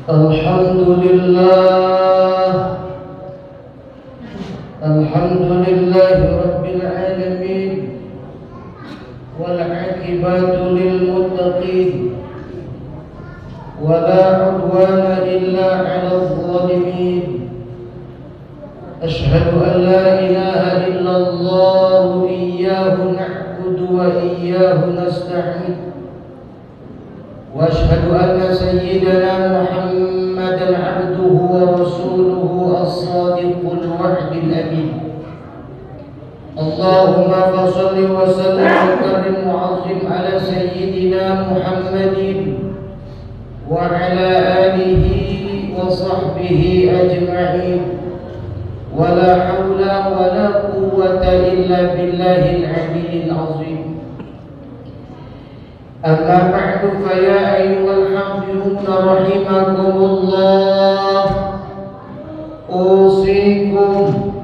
Alhamdulillahi Rabbil Alamin, wal aqibatu lil muttaqin, wala udwana illa 'alal zalimin. Ashhadu an la ilaha illallah iyyahu na'budu wa iyyahu nasta'in. Wa ashhadu anna sayyidana Muhammadan 'abduhu wa rasuluhu as-sadiqul wa'dil amin. Allahumma fashalli wa sallim wa karrim wa 'azzim ala sayyidina Muhammadin wa ala alihi wa sahbihi ajma'in. Wala haula wala quwwata illa billahil aliyyil azim. Amma ba'du, fa ya ayyuhal hadirun rahimakumullah, usikum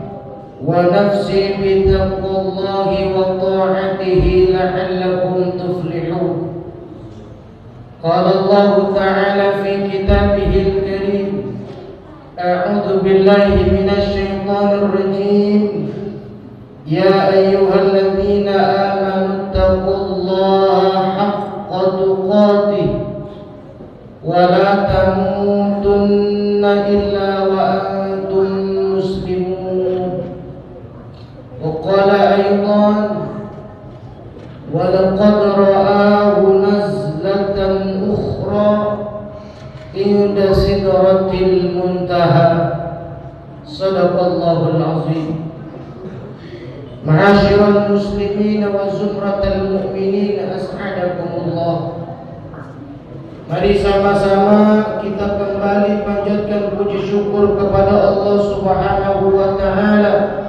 wa nafsi bi taqwallahi wa ta'atihi la'allakum tuflihun. Qala Allah ta'ala fi kitabihil karim, a'udzu billahi minasy syaithanir rajim. Ya ayyuhalladzina amanu taqullaha haqqa tuqatih wa la tamutunna illa wa antum muslimun. Wa qala aydan, wa laqad ra'ahu nazlatan ukhra inda sidratil muntaha. Sadaqallahul azim. Ma'asyiral muslimin wa zumratal mu'minin, as'adakumullah. Mari sama-sama kita kembali panjatkan puji syukur kepada Allah Subhanahu wa ta'ala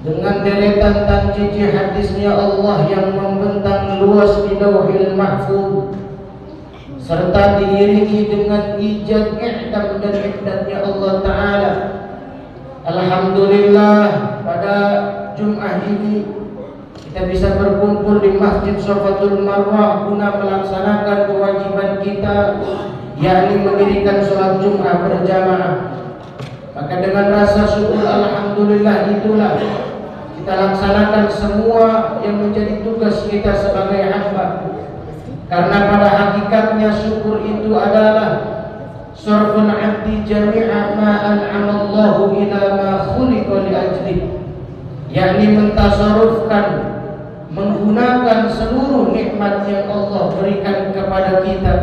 dengan deretan tanjiji hadisnya Allah yang membentang luas di Lauhil Mahfuz, serta diiringi dengan ijaz, i'dam dan i'dadnya Allah Ta'ala. Alhamdulillah, pada Jum'ah ini kita bisa berkumpul di Masjid Safatul Marwah guna melaksanakan kewajiban kita, yakni mendirikan sholat Jum'ah berjamaah. Maka dengan rasa syukur alhamdulillah itulah kita laksanakan semua yang menjadi tugas kita sebagai hamba. Karena pada hakikatnya syukur itu adalah sarful 'abdi jami'a ma an'amallahu ila ma khuliqa li ajlih, yakni mentasarrufkan, menggunakan seluruh nikmat yang Allah berikan kepada kita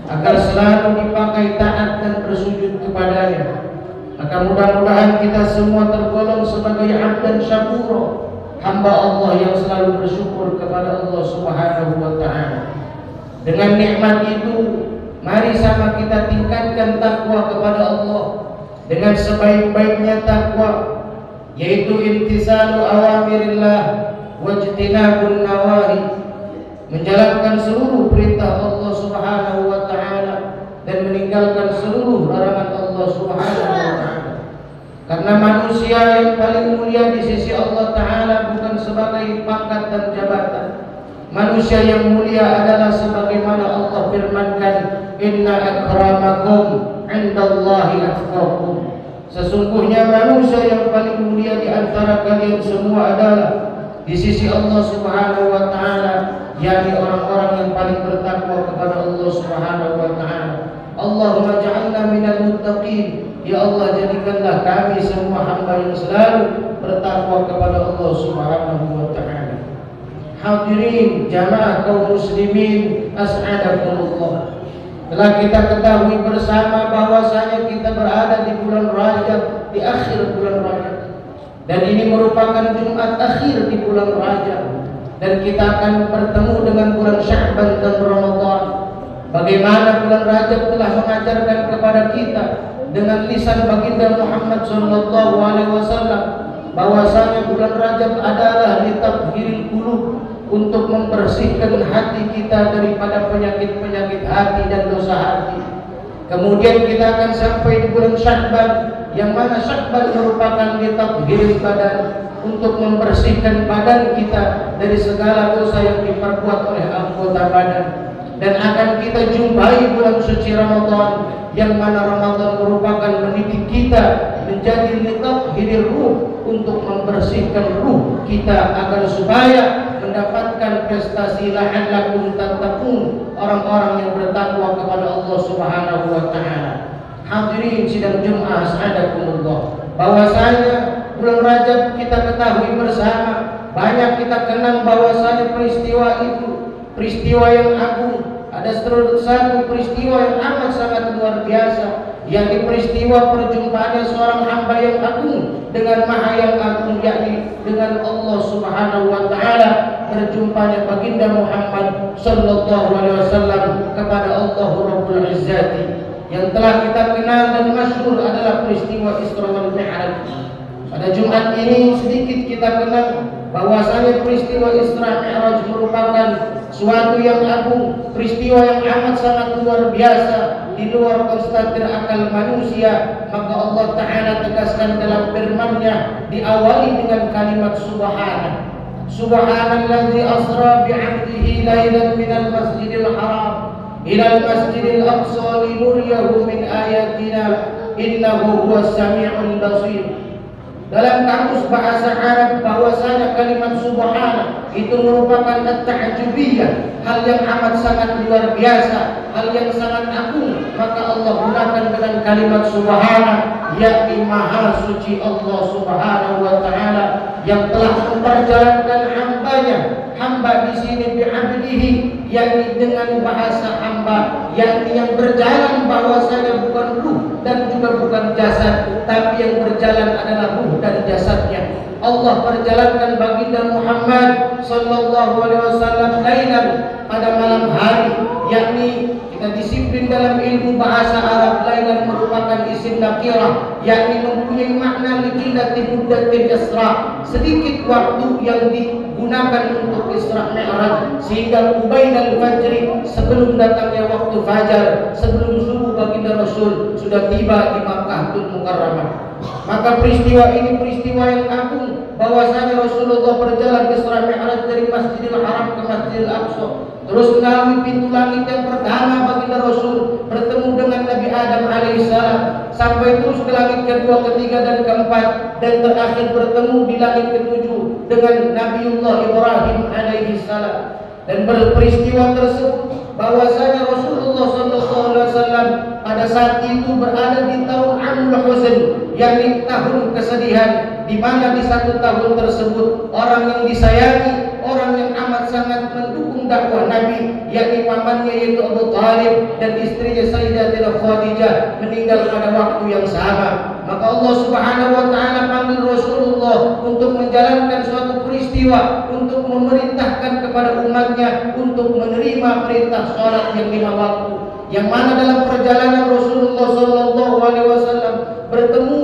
agar selalu dipakai taat dan bersujud kepadanya. Maka mudah-mudahan kita semua tergolong sebagai 'abdan syakura, hamba Allah yang selalu bersyukur kepada Allah Subhanahu wa ta'ala. Dengan nikmat itu, mari sama kita tingkatkan takwa kepada Allah dengan sebaik-baiknya takwa, yaitu imtisalu awamirillah wajtinabun nawahi, menjalankan seluruh perintah Allah Subhanahu wa ta'ala dan meninggalkan seluruh larangan Allah Subhanahu wa ta'ala. Karena manusia yang paling mulia di sisi Allah Ta'ala bukan sebagai pangkat dan jabatan. Manusia yang mulia adalah sebagaimana Allah firmankan, inna akramakum indallahi atqakum. Sesungguhnya manusia yang paling mulia di antara kalian semua adalah di sisi Allah Subhanahu wa ta'ala, yakni orang-orang yang paling bertakwa kepada Allah Subhanahu wa ta'ala. Allahumma ja'alna minal muttaqin. Ya Allah, jadikanlah kami semua hamba yang selalu bertakwa kepada Allah Subhanahu wa ta'ala. Hadirin jamaah kaum muslimin, as'adakumullah. Telah kita ketahui bersama bahwasanya kita berada di bulan Rajab, di akhir bulan Rajab, dan ini merupakan Jumat akhir di bulan Rajab, dan kita akan bertemu dengan bulan Sya'ban dan Ramadan. Bagaimana bulan Rajab telah mengajarkan kepada kita dengan lisan baginda Muhammad sallallahu alaihi wasallam bahwasanya bulan Rajab adalah litabhiril qulub, untuk membersihkan hati kita daripada penyakit-penyakit hati dan dosa hati. Kemudian kita akan sampai di bulan Sya'ban, yang mana Sya'ban merupakan litabhiril badan, untuk membersihkan badan kita dari segala dosa yang diperbuat oleh anggota badan. dan akan kita jumpai bulan suci Ramadan, yang mana Ramadan merupakan mendidik kita menjadi litahhirur ruh, untuk membersihkan ruh kita agar supaya mendapatkan prestasi la'allakum tattaqun, orang-orang yang bertakwa kepada Allah Subhanahu wa taala. Hadirin sidang Jumat as'adakumullah, bahwasanya bulan Rajab kita ketahui bersama, banyak kita kenang bahwasanya peristiwa itu peristiwa yang agung. Ada satu peristiwa yang amat sangat luar biasa, yakni peristiwa perjumpaannya seorang hamba yang agung dengan Maha yang agung, yakni dengan Allah Subhanahu wa taala. Berjumpanya baginda Muhammad sallallahu alaihi wasallam kepada Allah Rabbul Izzati, yang telah kita kenal dan masyhur adalah peristiwa Isra wal Mi'raj. Pada Jumat ini sedikit kita kenal bahwasanya peristiwa Isra Mi'raj merupakan suatu yang agung, peristiwa yang amat sangat luar biasa, di luar konstatir akal manusia. Maka Allah Ta'ala tegaskan dalam firman-Nya, diawali dengan kalimat subhana. Subhanalladzi asra bi'abdihi lailan minal masjidil haram ilal masjidil aqsa linuriyahu min ayatina innahu huwas sami'ul basir. Dalam kamus bahasa Arab bahwasanya kalimat subhana itu merupakan at-ta'jubiyah, hal yang amat sangat luar biasa, hal yang sangat agung. Maka Allah gunakan dengan kalimat subhana, yakni maha suci Allah Subhanahu wa taala yang telah memperjalankan hambanya. Hamba di sini bi'abdihi, yakni dengan bahasa hamba, yakni yang berjalan bahwasanya bukan ruh dan juga bukan jasad, tapi yang berjalan adalah ruh dan jasadnya. Allah perjalankan baginda Muhammad sallallahu alaihi wasallam lailan, pada malam hari, yakni kita disiplin dalam ilmu bahasa Arab. Lailan merupakan isim nakirah, yakni mempunyai makna liqillati muddatil isra, sedikit waktu yang digunakan untuk Isra Mi'raj, sehingga ubaidal fajri, sebelum datangnya waktu fajar, sebelum subuh, baginda Rasul sudah tiba di Makkahul Mukarramah. Maka peristiwa ini peristiwa yang agung, bahwasanya Rasulullah berjalan Isra Mi'raj dari Masjidil Haram ke Masjidil Aqsa, terus melalui pintu langit yang pertama baginda Rasul bertemu dengan Nabi Adam alaihissalam, sampai terus ke langit kedua, ketiga dan keempat, dan terakhir bertemu di langit ketujuh dengan Nabiullah Ibrahim alaihissalam. Dan berperistiwa tersebut bahwasanya Rasulullah SAW pada saat itu berada di tahun Amul Huzn, yakni tahun kesedihan, di mana di satu tahun tersebut orang yang disayangi, orang yang amat sangat mendukung dakwah Nabi, yakni pamannya yaitu Abu Thalib dan istrinya Sayyidatina Khadijah, meninggal pada waktu yang sama. Maka Allah Subhanahu wa taala panggil Rasulullah untuk menjalankan suatu peristiwa, untuk memerintahkan kepada umatnya untuk menerima perintah salat yang 5 waktu, yang mana dalam perjalanan Rasulullah sallallahu alaihi wasallam bertemu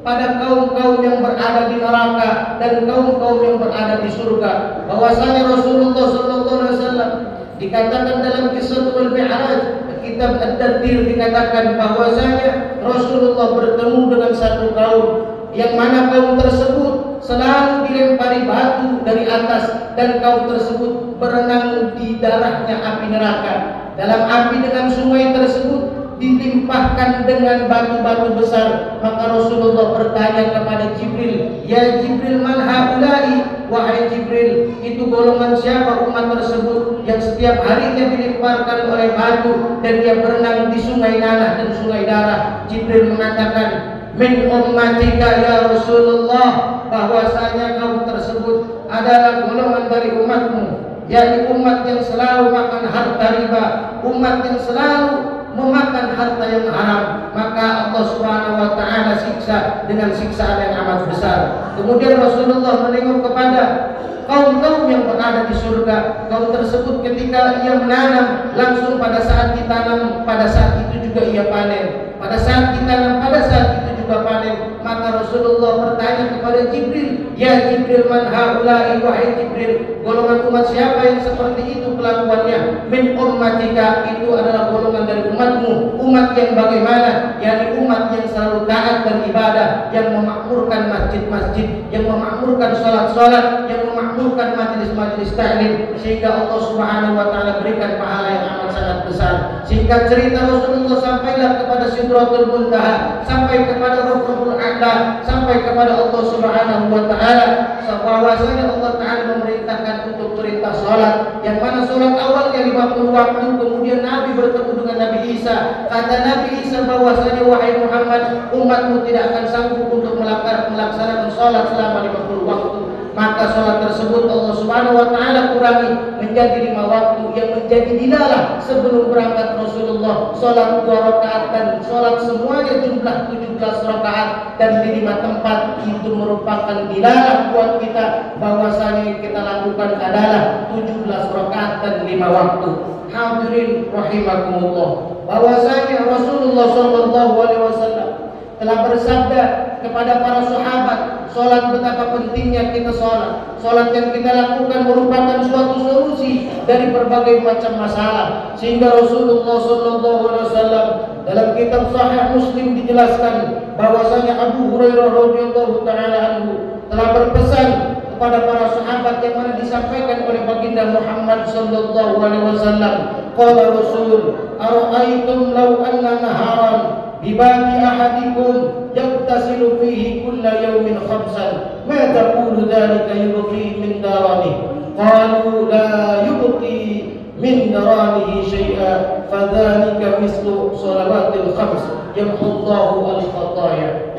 pada kaum-kaum yang berada di neraka dan kaum-kaum yang berada di surga. Bahwasanya Rasulullah sallallahu alaihi wasallam dikatakan dalam kisah Al-Mi'raj, kitab Ad-Dathir, dikatakan bahwasanya Rasulullah bertemu dengan satu kaum, yang mana kaum tersebut selalu dilempari batu dari atas, dan kaum tersebut berenang di darahnya api neraka. Dalam api dengan sungai tersebut dilimpahkan dengan batu-batu besar. Maka Rasulullah bertanya kepada Jibril, "Ya Jibril, man haulai?" Wahai Jibril, itu golongan siapa umat tersebut yang setiap harinya dilemparkan oleh batu dan dia berenang di sungai nanah dan sungai darah? Jibril mengatakan, "Min ummatika ya Rasulullah," bahwasanya kaum tersebut adalah golongan dari umatmu, yakni umat yang selalu makan harta riba, umat yang selalu memakan harta yang haram. Maka Allah Subhanahu wa taala siksa dengan siksaan yang amat besar. Kemudian Rasulullah menengok kepada kaum-kaum yang berada di surga. Kaum tersebut ketika ia menanam, langsung pada saat ditanam, pada saat itu juga ia panen. Pada saat ditanam, pada saat itu juga panen. Maka Rasulullah bertanya kepada Jibril, "Ya Jibril, man haulai?" Wahai Jibril, golongan umat siapa yang seperti itu kelakuannya? Min ummatika, itu adalah golongan golongan dari umatmu, umat yang bagaimana? Yakni umat yang selalu taat dan ibadah, yang memakmurkan masjid-masjid, yang memakmurkan sholat-sholat, yang memakmurkan majelis-majelis ta'lim, sehingga Allah Subhanahu wa taala berikan pahala yang amat sangat besar. Singkat cerita, Rasulullah sampailah kepada Sidratul Muntaha, sampai kepada Rabbul A'la, sampai kepada Allah Subhanahu wa taala, bahwasanya Allah taala memerintahkan untuk perintah salat, yang mana salat awalnya 50 waktu, kemudian Nabi bertemu dengan Nabi Isa. Kata Nabi Isa bahwasanya, wahai Muhammad, umatmu tidak akan sanggup untuk melaksanakan salat selama 50 waktu. Maka sholat tersebut Allah Subhanahu wa taala kurangi menjadi 5 waktu, yang menjadi dilalah sebelum berangkat Rasulullah sholat 2 rakaat, dan sholat semuanya jumlah 17 rakaat, dan di 5 tempat. Itu merupakan dilalah buat kita bahwasanya yang kita lakukan adalah 17 rakaat dan 5 waktu. Hadirin rahimakumullah, bahwasanya Rasulullah sallallahu alaihi wasallam telah bersabda kepada para sahabat, sholat betapa pentingnya kita sholat. Sholat yang kita lakukan merupakan suatu solusi dari berbagai macam masalah. Sehingga Rasulullah SAW dalam kitab Sahih Muslim dijelaskan bahwasanya Abu Hurairah radhiyallahu taala anhu telah berpesan kepada para sahabat, yang mana disampaikan oleh baginda Muhammad sallallahu alaihi wasallam. Qala Rasul, ara'aitum law anna naharan bibagi ahadikum yaktasilu fihi kulla yawmin khamsan ma taqulu dhalika yubqi min darani. Qalu la yubqi min daranihi syai'a fadhalika mislu salawatil khams yamhullahu al-khataya.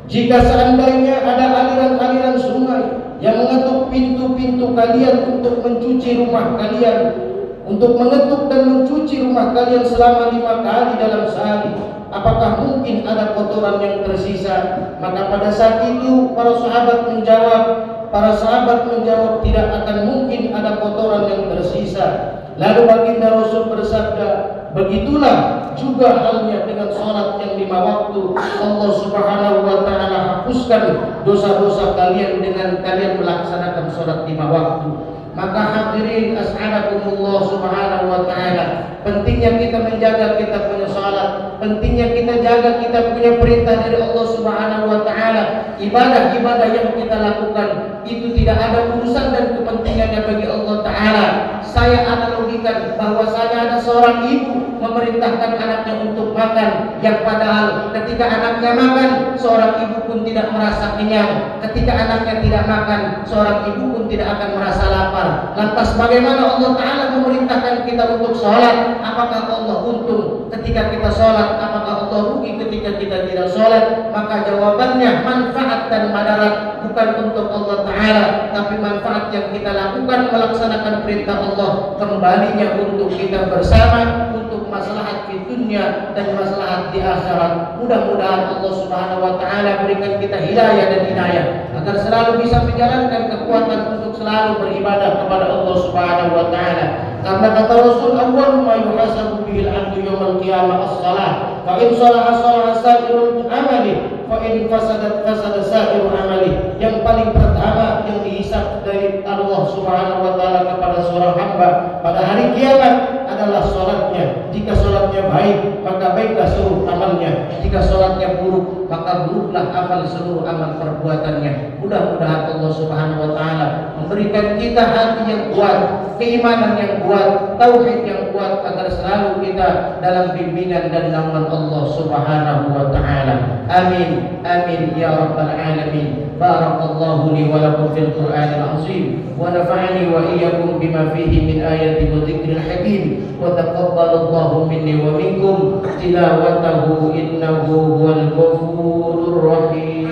Jika seandainya ada aliran-aliran sungai yang mengetuk pintu-pintu kalian untuk mencuci rumah kalian, untuk mengetuk dan mencuci rumah kalian selama 5 kali dalam sehari, apakah mungkin ada kotoran yang tersisa? Maka pada saat itu para sahabat menjawab, tidak akan mungkin ada kotoran yang tersisa. Lalu baginda Rasul bersabda, begitulah juga halnya dengan sholat yang 5 waktu. Allah Subhanahu wa taala hapuskan dosa-dosa kalian dengan kalian melaksanakan sholat 5 waktu. Maka hadirin as'adakumullah subhanahu wa ta'ala, pentingnya kita menjaga kita punya salat, pentingnya kita jaga kita punya perintah dari Allah Subhanahu wa ta'ala. Ibadah-ibadah yang kita lakukan itu tidak ada urusan dan kepentingannya bagi Allah ta'ala. Saya analogikan bahwasanya ada seorang ibu memerintahkan anaknya untuk makan, yang padahal ketika anaknya makan, seorang ibu pun tidak merasa kenyang. Ketika anaknya tidak makan, seorang ibu pun tidak akan merasa lapar. Lantas bagaimana Allah Ta'ala memerintahkan kita untuk sholat? Apakah Allah untung ketika kita sholat? Apakah Allah rugi ketika kita tidak sholat? Maka jawabannya manfaat dan madarat bukan untuk Allah Ta'ala, tapi manfaat yang kita lakukan melaksanakan perintah Allah kembalinya untuk kita bersama, untuk maslahat di dunia dan maslahat di akhirat. Mudah-mudahan Allah Subhanahu wa taala berikan kita hidayah dan hidayah agar selalu bisa menjalankan kekuatan untuk selalu beribadah kepada Allah Subhanahu wa taala. Karena kata Rasul, awwalu ma yuhasabu bihil 'abdu yaumil qiyamah as-shalah. Fa in shalaha shalaha sa'irul amali, fa in fasadat fasada sa'irul amali. Yang paling pertama yang dihisab dari Allah Subhanahu wa taala kepada seorang hamba pada hari kiamat adalah salatnya. Jika salatnya baik, maka baiklah seluruh amalnya. Jika salatnya buruk, maka buruklah amal seluruh amal perbuatannya. Mudah-mudahan Allah Subhanahu wa taala memberikan kita hati yang kuat, keimanan yang kuat, tauhid yang kuat, agar selalu kita dalam bimbingan dan naungan Allah Subhanahu wa taala. Amin. Amin ya rabbal alamin. Barakallahu li wa lakum fil Qur'anil azim wa nafa'ani wa iyyakum bima fihi min ayati wa dzikril hakim wa taqabbalallahu minni wa minkum tilawatahu innahu huwal ghafurur rahim.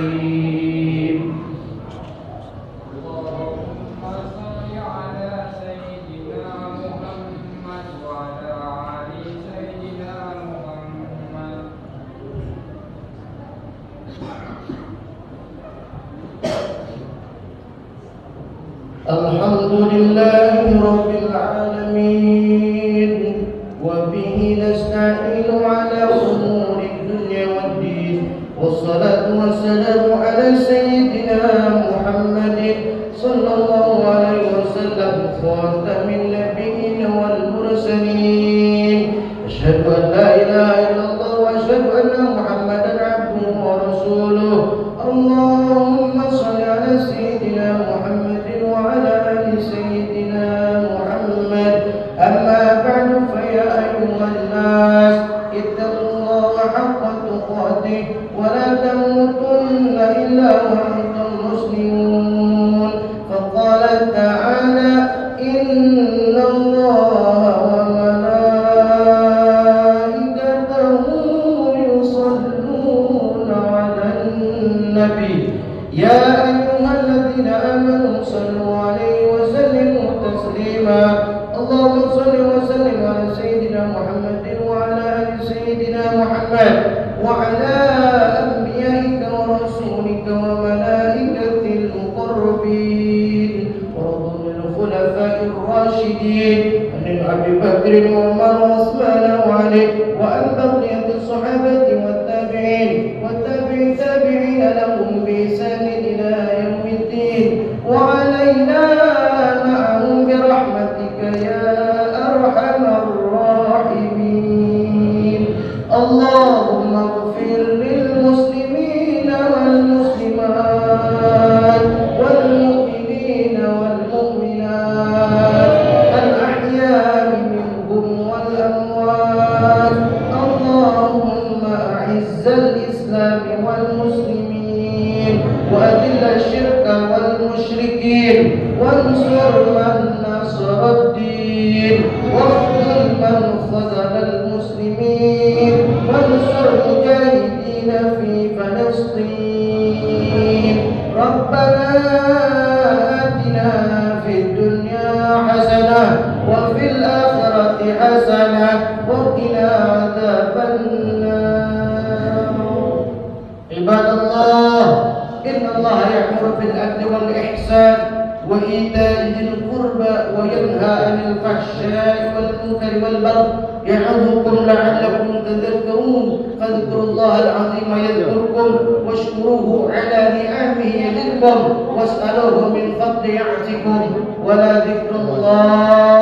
Alhamdulillahi rabbil alamin wa bihi nasta'inu ala umuri dunya waddin wassalatu wassalamu ala sayyidina Muhammadin sallallahu alaihi wasallam khatamin nabiyyin wal mursalin أشهد أن لا إله إلا الله وأشهد أن محمدا عبده ورسوله. اللهم صل على سيدنا محمد وعلى آل سيدنا محمد. أما بعد فيا أيها الناس اتقوا الله حق تقاته ولا تموتن إلا وأنتم مسلمون. فقال تعالى إن الله وملائكته يصلون على النبي يا أيها الذين آمنوا صلوا عليه وسلموا تسليما. اللهم صل وسلم على سيدنا محمد وعلى آل سيدنا محمد وعلى أنبيائك ورسولك وملائكة المقربين ورضوا الخلفاء الراشدين عن أبي بكر وعمر وعثمان وعلي وعن بقية الصحابة والتابعين والتابعين لهم بإحسان إلى يوم الدين وعلينا معهم برحمتك يا أرحم الراحمين. اللهم اغفر للمسلمين والمسلمات والمؤمنين والمؤمنات الأحياء منهم والأموات. اللهم أعز الإسلام والمسلمين وأذل الشرك والمشركين وانصر من نصر الدين واخذل من خذل المسلمين وانصر المجاهدين في فلسطين. ربنا آتنا في الدنيا حسنة وفي الآخرة حسنة وقنا عذاب النار. عباد الله إن الله يأمر بالعدل والإحسان وإيتاء ذي القربى وينهى عن الفحشاء والمنكر والبغي يعظكم لعلكم تذكرون. فاذكروا الله العظيم يذكركم واشكروه على نعمه يزدكم واسألوه من فضل يعطكم ولذكر الله